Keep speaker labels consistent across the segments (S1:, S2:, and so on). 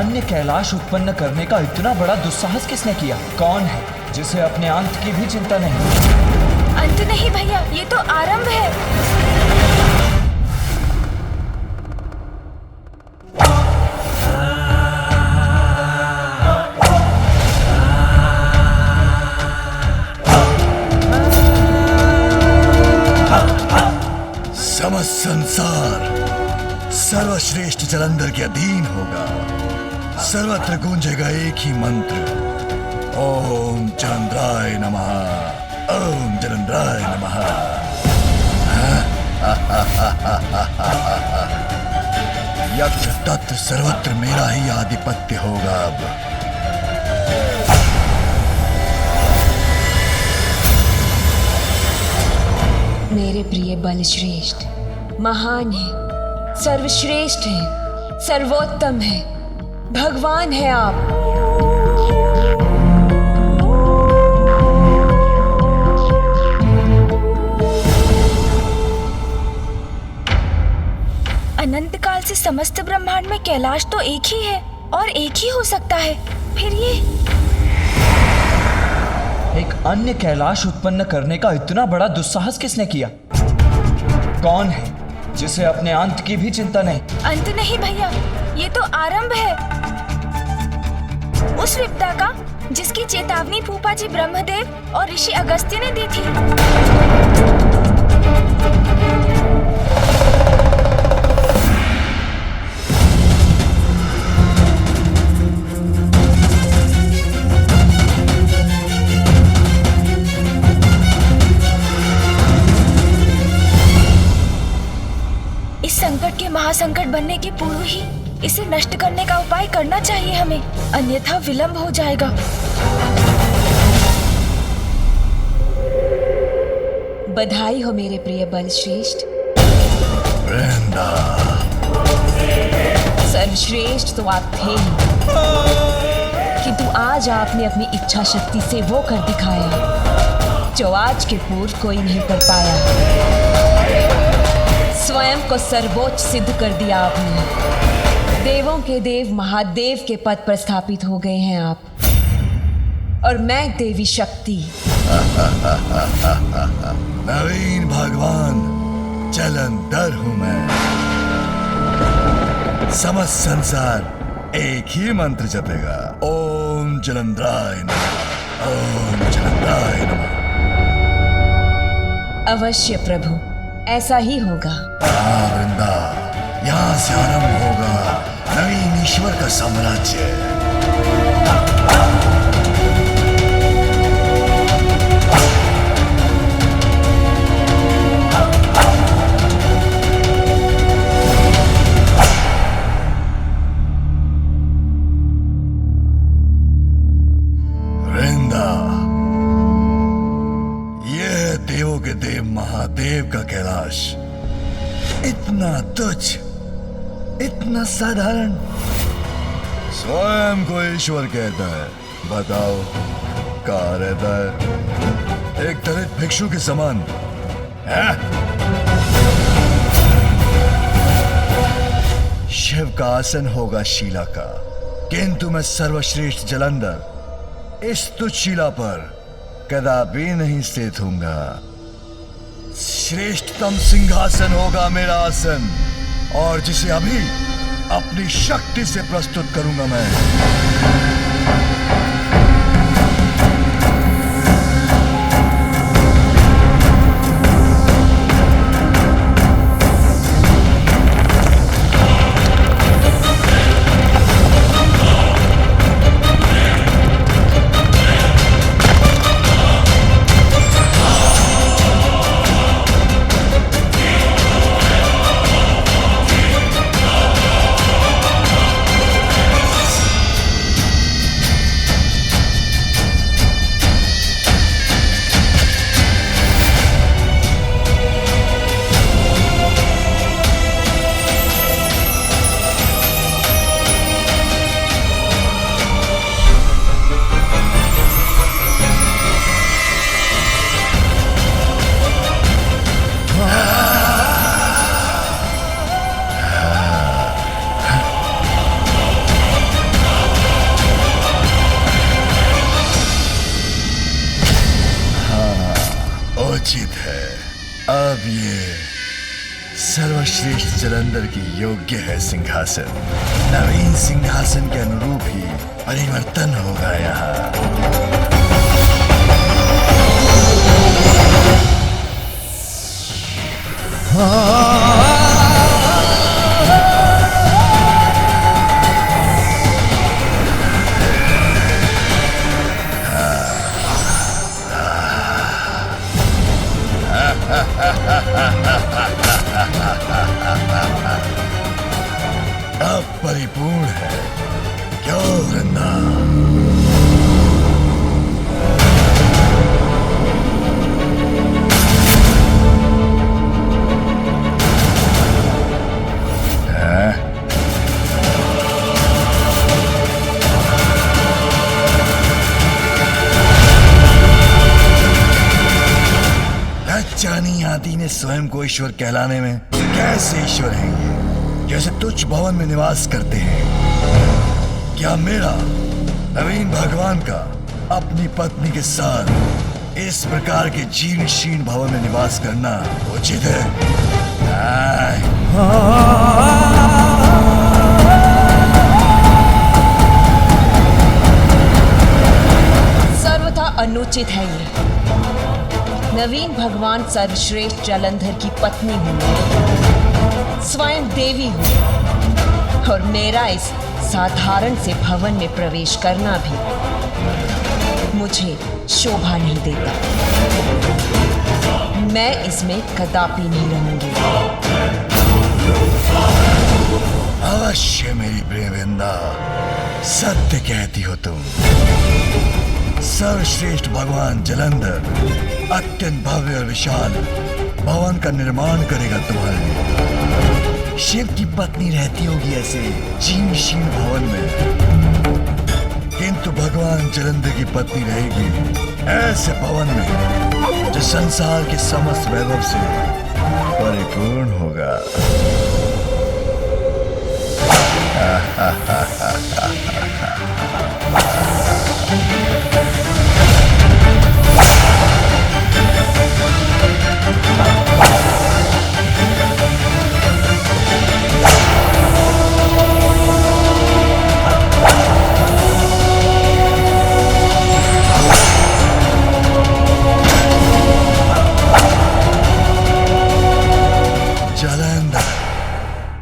S1: अन्य कैलाश उत्पन्न करने का इतना बड़ा दुस्साहस किसने किया? कौन है जिसे अपने अंत की भी चिंता नहीं?
S2: अंत नहीं भैया, ये तो आरंभ है।
S3: समस्त संसार सर्वश्रेष्ठ जलंधर के अधीन होगा। सर्वत्र गूंजेगा एक ही मंत्र, ओम जलंधराय नमः, ओम जलंधराय नमः। यत्र तत्र सर्वत्र मेरा ही आधिपत्य होगा। अब
S2: मेरे प्रिय बलश्रेष्ठ महान है, सर्वश्रेष्ठ है, सर्वोत्तम है, भगवान है आप। अनंत काल से समस्त ब्रह्मांड में कैलाश तो एक ही है और एक ही हो सकता है। फिर ये
S1: एक अन्य कैलाश उत्पन्न करने का इतना बड़ा दुस्साहस किसने किया? कौन है जिसे अपने अंत की भी चिंता नहीं?
S2: अंत नहीं भैया, ये तो आरंभ है। उस विपदा का जिसकी चेतावनी फूफा जी ब्रह्मदेव और ऋषि अगस्त्य ने दी थी। इस संकट के महासंकट बनने के पूर्व ही इसे नष्ट करने का उपाय करना चाहिए हमें, अन्यथा विलंब हो जाएगा। बधाई हो मेरे प्रिय बलश्रेष्ठ।
S3: वृंदा
S2: सर्वश्रेष्ठ तो आप थे ही, किंतु आज आपने अपनी इच्छा शक्ति से वो कर दिखाया जो आज के पूर्व कोई नहीं कर पाया। स्वयं को सर्वोच्च सिद्ध कर दिया आपने। देवों के देव महादेव के पद पर स्थापित हो गए हैं आप, और मैं देवी शक्ति।
S3: नवीन भगवान जलंधर हूं मैं। समस्त संसार एक ही मंत्र जपेगा, ओम जलंधराय नमः, ओम जलंधराय नमः।
S2: अवश्य प्रभु, ऐसा ही होगा।
S3: वृंदा, यहाँ से आरंभ होगा नवीन ईश्वर का साम्राज्य। वृंदा, यह देवों के देव महादेव का कैलाश इतना तुच्छ, इतना साधारण, स्वयं को ईश्वर कहता है। बताओ कहाँ रहता है? एक दलित भिक्षु के समान है? शिव का आसन होगा शिला का, किंतु मैं सर्वश्रेष्ठ जलंधर इस तुच्छ शिला पर कदापि नहीं स्थित होऊंगा। श्रेष्ठतम सिंहासन होगा मेरा आसन, और जिसे अभी अपनी शक्ति से प्रस्तुत करूंगा मैं। उचित है। अब ये सर्वश्रेष्ठ जलंधर की योग्य है सिंहासन। नवीन सिंहासन के अनुरूप ही परिवर्तन होगा यहाँ। अब परिपूर्ण है क्यों वृंदा? लज्जानी आदि ने स्वयं को ईश्वर कहलाने में। कैसे ईश्वर है ये? जैसे तुच्छ भवन में निवास करते हैं। क्या मेरा नवीन भगवान का अपनी पत्नी के साथ इस प्रकार के जीर्ण शीर्ण भवन में निवास करना उचित है?
S2: सर्वथा अनुचित है ये। नवीन भगवान सर्वश्रेष्ठ जलंधर की पत्नी हूँ, स्वयं देवी हूँ, और मेरा इस साधारण से भवन में प्रवेश करना भी मुझे शोभा नहीं देता। मैं इसमें कदापि नहीं रहूंगी।
S3: अवश्य मेरी प्रियवृंदा, सत्य कहती हो तुम। सर्वश्रेष्ठ भगवान जलंधर अत्यंत भव्य और विशाल भवन का निर्माण करेगा तुम्हारे लिए। शिव की पत्नी रहती होगी ऐसे जीर्ण शीर्ण भवन में, किंतु भगवान जलंधर की पत्नी रहेगी ऐसे भवन में जो संसार के समस्त वैभव से परिपूर्ण होगा।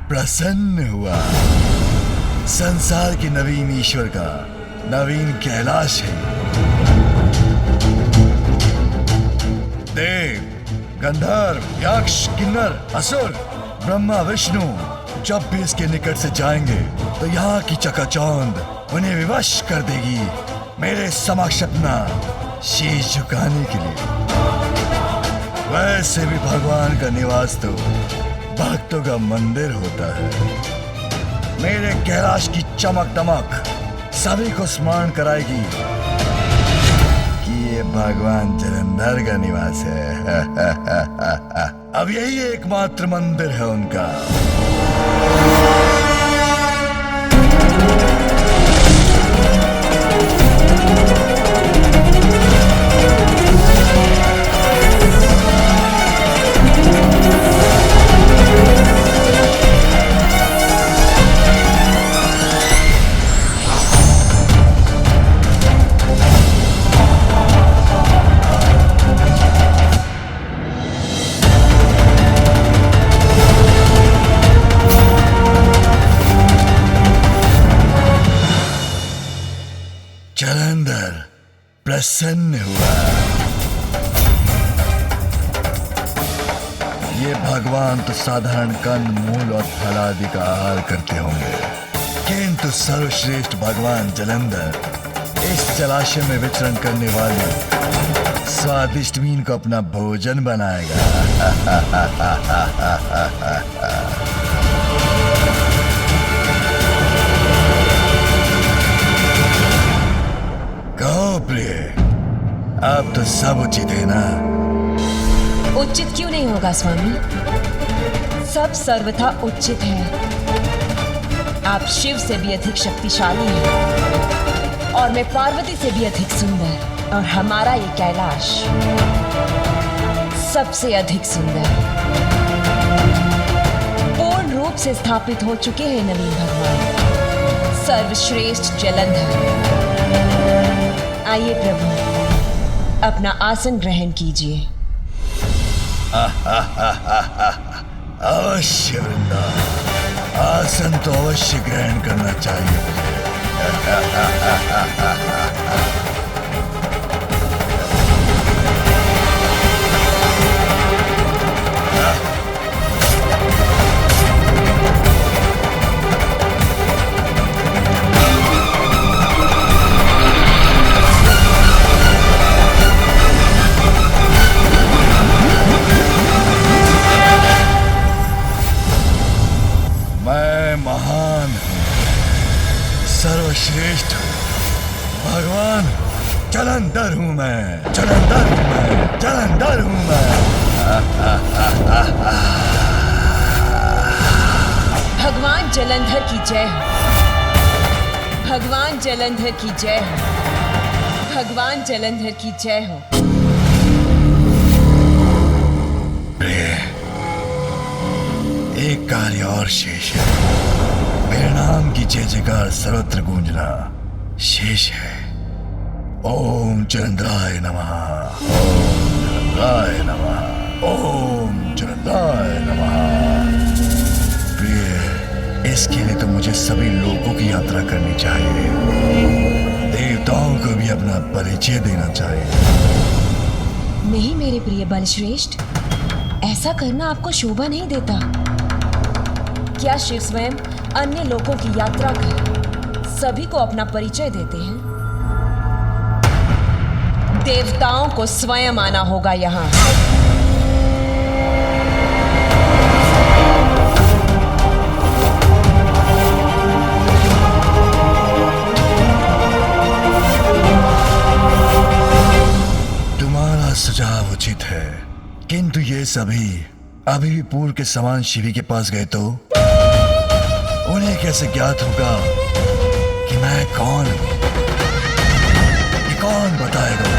S3: प्रसन्न हुआ। संसार के नवीन ईश्वर का नवीन कैलाश है। देव, गंधर्व, यक्ष, किन्नर, असुर, ब्रह्मा, विष्णु जब भी इसके निकट से जाएंगे तो यहाँ की चकाचौंध उन्हें विवश कर देगी मेरे समक्ष अपना शीश झुकाने के लिए। वैसे भी भगवान का निवास तो भक्तों का मंदिर होता है। मेरे कैलाश की चमक दमक सभी को स्मरण कराएगी कि ये भगवान जलंधर का निवास है। अब यही एकमात्र मंदिर है उनका। जलंधर प्रसन्न हुआ। ये भगवान तो साधारण कंद मूल और फल आदि का आहार करते होंगे, किंतु सर्वश्रेष्ठ भगवान जलंधर इस जलाशय में विचरण करने वाले स्वादिष्ट मीन को अपना भोजन बनाएगा। कहो प्रिय, अब तो सब उचित है ना?
S2: उचित क्यों नहीं होगा स्वामी? सब सर्वथा उचित है। आप शिव से भी अधिक शक्तिशाली हैं और मैं पार्वती से भी अधिक सुंदर, और हमारा ये कैलाश सबसे अधिक सुंदर, पूर्ण रूप से स्थापित हो चुके हैं नवीन भगवान, सर्वश्रेष्ठ जलंधर। आइए प्रभु, अपना आसन ग्रहण कीजिए।
S3: अवश्य वृंदा, आसन तो अवश्य ग्रहण करना चाहिए मुझे। मैं महान हूँ, सर्वश्रेष्ठ हूँ, भगवान जलंधर हूँ मैं, जलंधर हूँ मैं, जलंधर हूँ मैं।
S2: भगवान जलंधर की जय हो, भगवान जलंधर की जय हो, भगवान जलंधर की जय हो। एक कार्य और शेष है,
S3: मेरे नाम की जय जयकार सर्वत्र गूंजना शेष है। ओम जलंधराय नमः, ओम जलंधराय नमः, ओम जलंधराय नमः। प्रिय, इसके लिए तो मुझे सभी लोगों की यात्रा करनी चाहिए, देवताओं को भी अपना परिचय देना चाहिए।
S2: नहीं मेरे प्रिय बलश्रेष्ठ, ऐसा करना आपको शोभा नहीं देता। क्या शिव स्वयं अन्य लोगों की यात्रा कर सभी को अपना परिचय देते हैं? देवताओं को स्वयं आना होगा यहाँ।
S3: तुम्हारा सुझाव उचित है, किंतु ये सभी अभी भी पूर्व के समान शिवी के पास गए तो उन्हें कैसे ज्ञात होगा कि मैं कौन हूं? ये कौन बताएगा?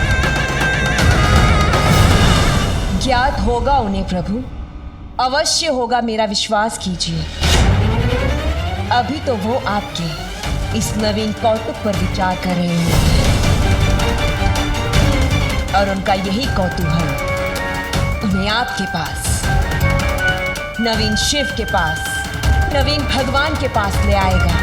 S2: ज्ञात होगा उन्हें प्रभु, अवश्य होगा, मेरा विश्वास कीजिए। अभी तो वो आपके इस नवीन कौतुक पर विचार कर रहे हैं और उनका यही कौतूहल उन्हें आपके पास, नवीन शिव के पास, नवीन भगवान के पास ले आएगा।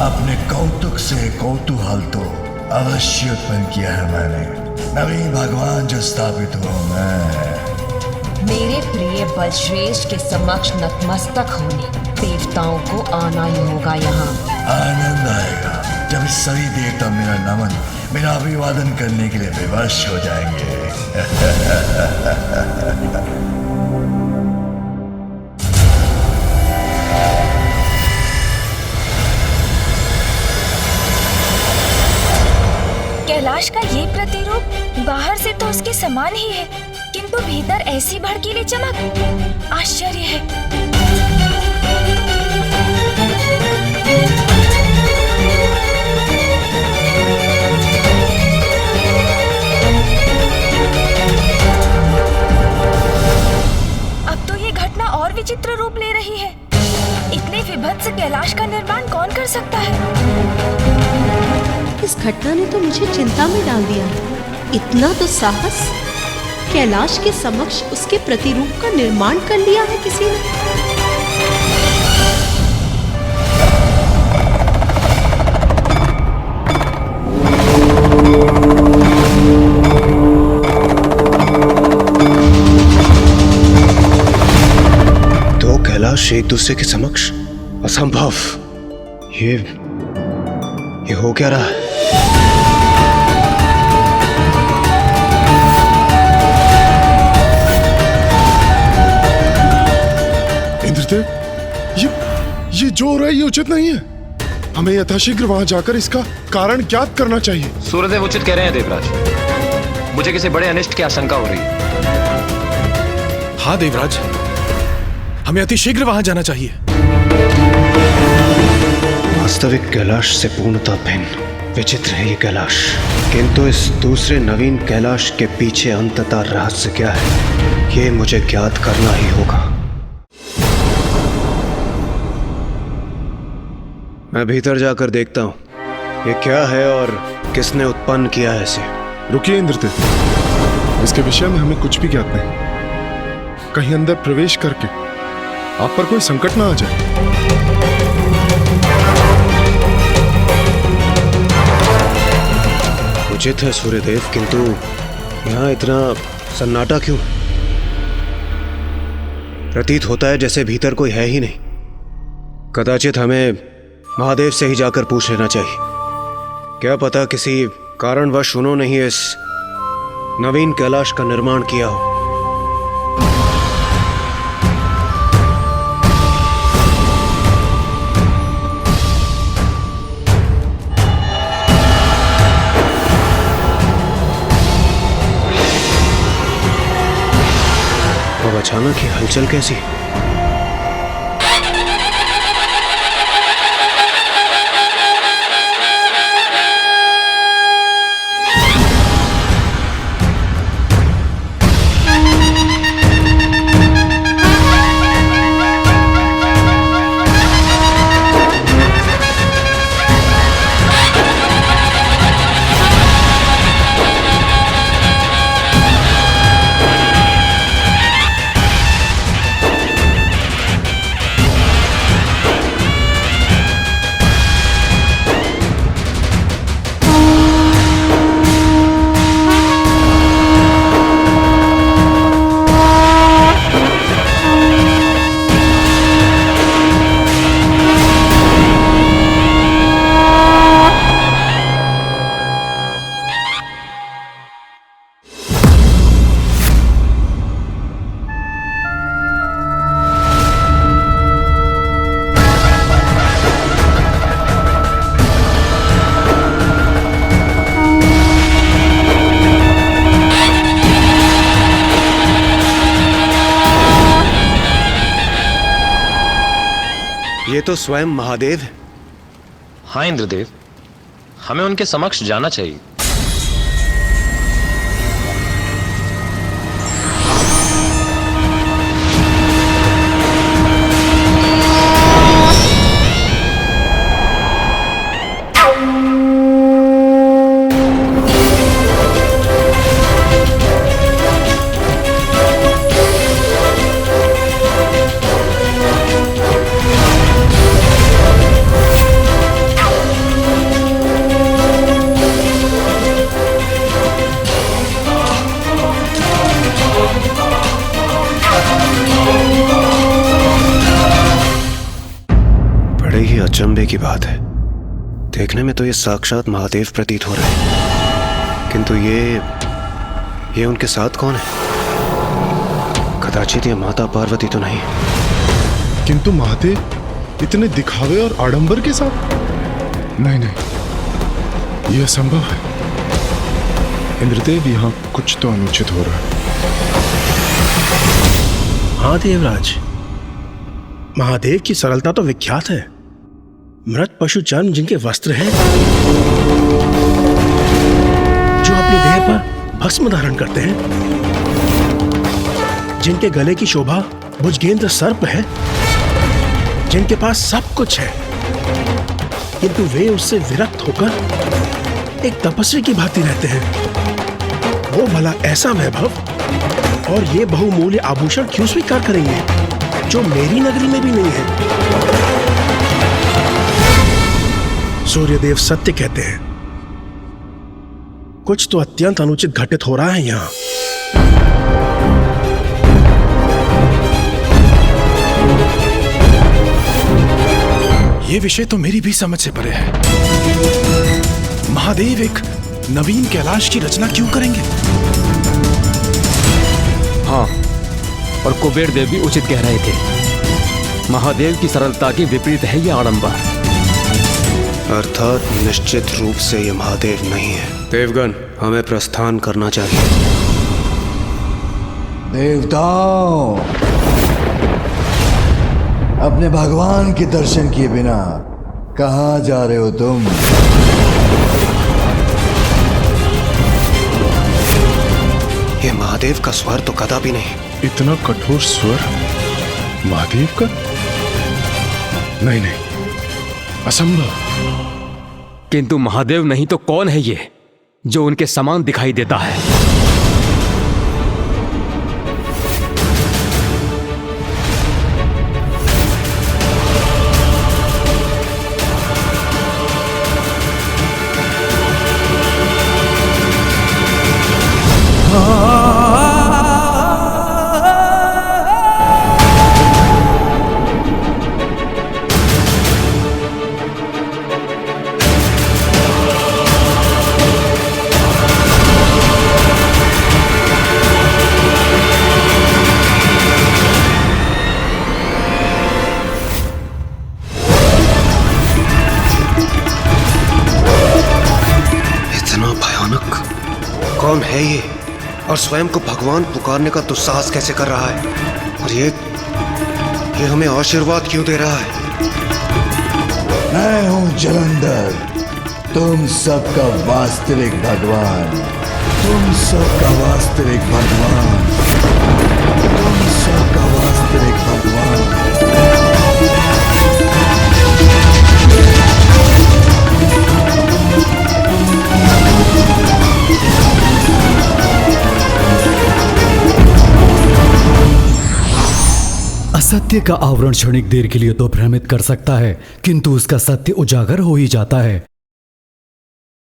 S3: अपने कौतुक से कौतूहल तो अवश्य उत्पन्न किया है मैंने। नवीन भगवान जो स्थापित हो मैं।
S2: मेरे प्रिय बलश्रेष्ठ के समक्ष नतमस्तक होने देवताओं को आना ही होगा यहाँ।
S3: आनंद आएगा जब सभी देवता मेरा नमन, मेरा अभिवादन करने के लिए विवश हो जाएंगे।
S4: कैलाश का ये प्रतिरूप बाहर से तो उसके समान ही है, किंतु भीतर ऐसी भड़कीली चमक, आश्चर्य है। अब तो ये घटना और विचित्र रूप ले रही है। इतने विभत्स कैलाश का निर्माण कौन कर सकता है?
S5: इस घटना ने तो मुझे चिंता में डाल दिया। इतना तो साहस, कैलाश के समक्ष उसके प्रतिरूप का निर्माण कर लिया है किसी ने।
S6: दो कैलाश एक दूसरे के समक्ष, असंभव। ये हो क्या रहा है?
S7: इंद्रदेव, ये जो हो रहा है ये उचित नहीं है। हमें यथाशीघ्र वहां जाकर इसका कारण ज्ञात करना चाहिए।
S8: सूर्यदेव उचित कह रहे हैं देवराज। मुझे किसी बड़े अनिष्ट की आशंका हो रही है।
S7: हाँ देवराज, हमें अतिशीघ्र वहां जाना चाहिए।
S6: वास्तविक कैलाश से पूर्णतः भिन्न विचित्र है ये कैलाश, किंतु इस दूसरे नवीन कैलाश के पीछे अंततः रहस्य क्या है, ये मुझे ज्ञात करना ही होगा। मैं भीतर जाकर देखता हूँ ये क्या है और किसने उत्पन्न किया है इसे।
S7: रुकिए इंद्रदेव, इसके विषय में हमें कुछ भी ज्ञात नहीं। कहीं अंदर प्रवेश करके आप पर कोई संकट ना आ जाए।
S6: उचित है सूर्यदेव, किंतु यहाँ इतना सन्नाटा क्यों? प्रतीत होता है जैसे भीतर कोई है ही नहीं। कदाचित हमें महादेव से ही जाकर पूछ लेना चाहिए। क्या पता किसी कारणवश उन्होंने ही इस नवीन कैलाश का निर्माण किया हो। अब अचानक ही हलचल कैसी? ये तो स्वयं महादेव है।
S8: हाँ इंद्रदेव, हमें उनके समक्ष जाना चाहिए।
S6: अचंभे की बात है, देखने में तो ये साक्षात महादेव प्रतीत हो रहे हैं, किंतु ये उनके साथ कौन है? कदाचित ये माता पार्वती तो नहीं।
S7: किंतु महादेव इतने दिखावे और आडंबर के साथ? नहीं नहीं, यह असंभव है। इंद्रदेव, यहाँ कुछ तो अनुचित हो रहा है।
S9: हाँ देवराज, महादेव की सरलता तो विख्यात है। मृत पशु चर्म जिनके वस्त्र हैं, जो अपनी देह पर भस्म धारण करते हैं, जिनके गले की शोभा भुजगेंद्र सर्प है, जिनके पास सब कुछ है, किंतु वे उससे विरक्त होकर एक तपस्वी की भांति रहते हैं। वो भला ऐसा वैभव और ये बहुमूल्य आभूषण क्यों स्वीकार करेंगे, जो मेरी नगरी में भी नहीं है? सूर्यदेव सत्य कहते हैं, कुछ तो अत्यंत अनुचित घटित हो रहा है यहां।
S10: यह विषय तो मेरी भी समझ से परे है। महादेव एक नवीन कैलाश की रचना क्यों करेंगे?
S11: हाँ, और कुबेर देव भी उचित कह रहे थे। महादेव की सरलता के विपरीत है यह आडंबर।
S6: अर्थात निश्चित रूप से ये महादेव नहीं है। देवगण, हमें प्रस्थान करना चाहिए।
S3: देवताओं, अपने भगवान के दर्शन किए बिना कहाँ जा रहे हो तुम?
S6: ये महादेव का स्वर तो कदापि नहीं।
S7: इतना कठोर स्वर महादेव का? नहीं नहीं, असंभव।
S11: किंतु महादेव नहीं तो कौन है ये जो उनके समान दिखाई देता है?
S6: कौन है ये और स्वयं को भगवान पुकारने का दुस्साहस कैसे कर रहा है? और ये हमें आशीर्वाद क्यों दे रहा है?
S3: मैं हूं जलंधर, तुम सबका वास्तविक भगवान, तुम सबका वास्तविक भगवान, तुम सबका वास्तविक भगवान।
S12: असत्य का आवरण क्षणिक देर के लिए तो भ्रमित कर सकता है, किंतु उसका सत्य उजागर हो ही जाता है।